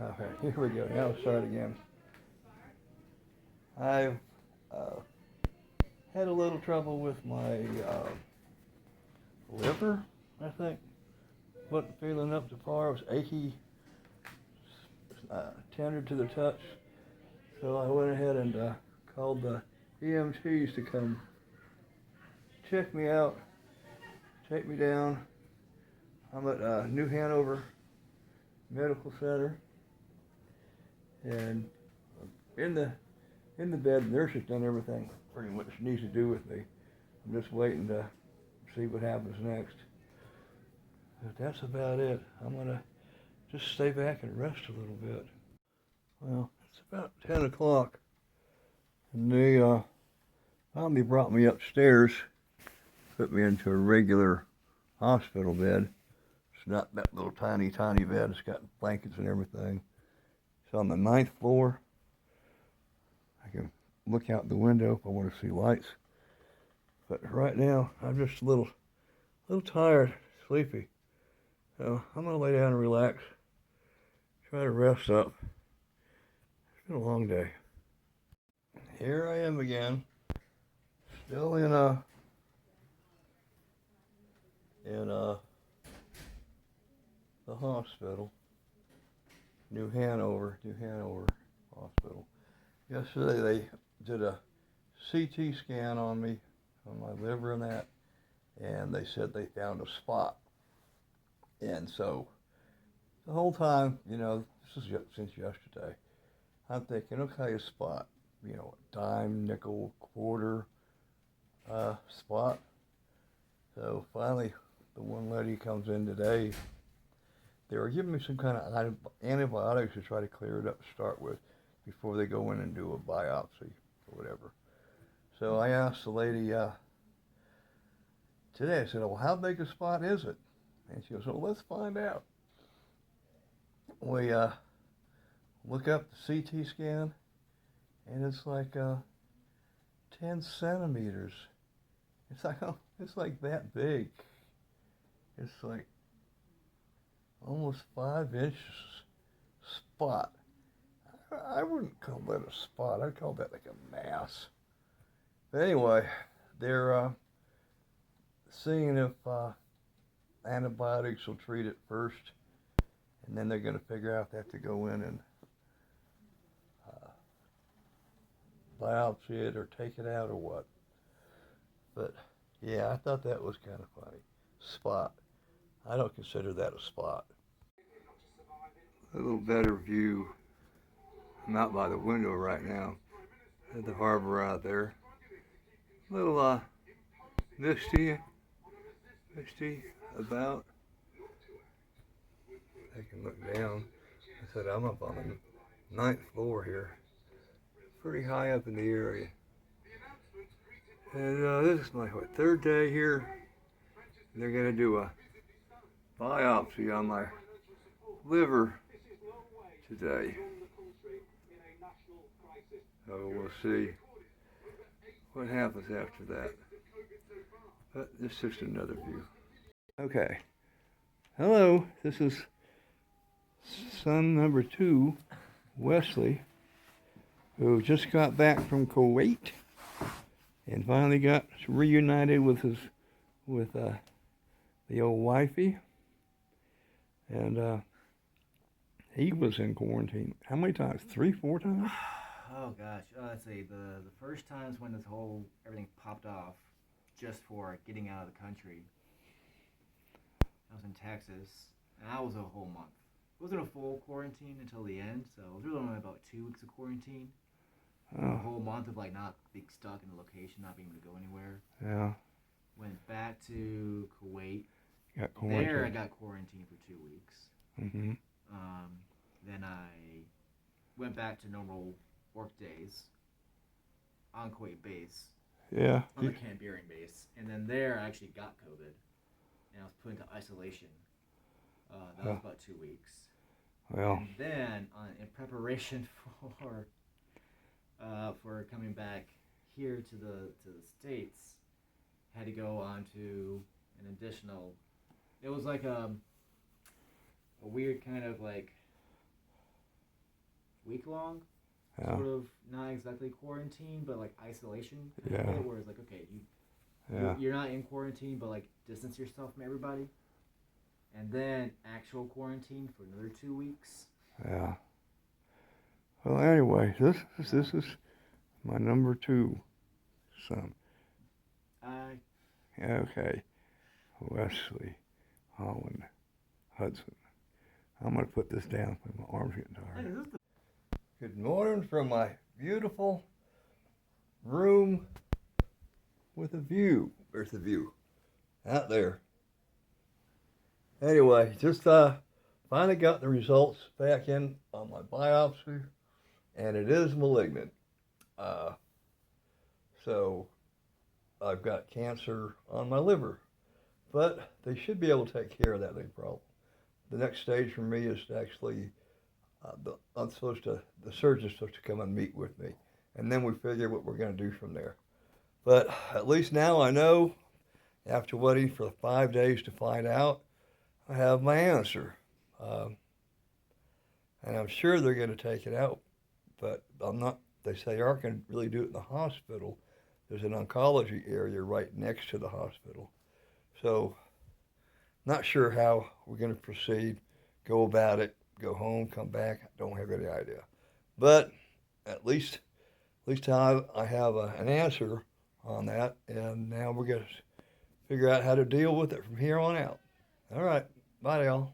Okay, here we go. Now I'll start again. I've uh, had a little trouble with my liver, I think. Wasn't feeling up to par. I was achy, tender to the touch. So I went ahead and called the EMTs to come check me out, take me down. I'm at New Hanover Medical Center, and in the bed, the nurse has done everything pretty much she needs to do with me. I'm just waiting to see what happens next. But that's about it. I'm gonna just stay back and rest a little bit. Well, it's about 10 o'clock, and they finally brought me upstairs, put me into a regular hospital bed. It's not that little tiny bed. It's got blankets and everything. It's on the 9th floor. I can look out the window if I want to see lights. But right now, I'm just a little tired, sleepy. So I'm gonna lay down and relax, try to rest up. It's been a long day. Here I am again, still in the hospital, New Hanover Hospital. Yesterday they did a CT scan on me, on my liver and that, and they said they found a spot. And so the whole time, this is since yesterday, I'm thinking, okay, a spot, a dime, nickel, quarter spot. So finally, the one lady comes in today. They were giving me some kind of antibiotics to try to clear it up to start with before they go in and do a biopsy or whatever. So I asked the lady today, I said, well, how big a spot is it? And she goes, well, let's find out. We look up the CT scan, and it's like 10 centimeters. It's like that big. It's like almost 5 inches spot. I wouldn't call that a spot. I'd call that like a mass. But anyway, they're seeing if antibiotics will treat it first, and then they're going to figure out if they have to go in and biopsy it or take it out or what. But yeah, I thought that was kind of funny. Spot. I don't consider that a spot. A little better view. I'm out by the window right now at the harbor out there. A little misty about. I can look down. I said I'm up on the 9th floor here. Pretty high up in the area. And this is my third day here. They're going to do a biopsy on my liver today. So we'll see what happens after that. But this is just another view. Okay. Hello, this is son number 2, Wesley, who just got back from Kuwait and finally got reunited with the old wifey. And he was in quarantine. How many times? 3, 4 times? Oh gosh, let's see. The first times when everything popped off, just for getting out of the country. I was in Texas, and I was a whole month. It wasn't a full quarantine until the end, so it was really only about 2 weeks of quarantine. A whole month of not being stuck in a location, not being able to go anywhere. Yeah. Went back to Kuwait. Got quarantined. There, I got quarantined for 2 weeks. Mm-hmm. Then I went back to normal work days on Kuwait base. Yeah. On the Camp Beering base. And then there, I actually got COVID. And I was put into isolation. That was about 2 weeks. Well. And then, in preparation for coming back here to the States, had to go on to an additional. It was like a weird kind of week long, Yeah. sort of not exactly quarantine, but like isolation. Yeah. Where it's like, okay, Yeah. you're not in quarantine, but like distance yourself from everybody, and then actual quarantine for another 2 weeks. Yeah. Well, anyway, this is my number 2 son. Okay, Wesley Holland Hudson. I'm gonna put this down when my arms getting tired. Good morning from my beautiful room with a view. There's the view out there. Anyway, just finally got the results back in on my biopsy, and it is malignant. So I've got cancer on my liver, but they should be able to take care of that big problem. The next stage for me is to actually, the surgeon's supposed to come and meet with me, and then we figure what we're going to do from there. But at least now I know, after waiting for 5 days to find out, I have my answer. And I'm sure they're going to take it out, but I'm not, they say they aren't going to really do it in the hospital. There's an oncology area right next to the hospital. So, not sure how we're going to proceed, go about it, go home, come back. Don't have any idea. But at least I have an answer on that, and now we're going to figure out how to deal with it from here on out. All right. Bye, y'all.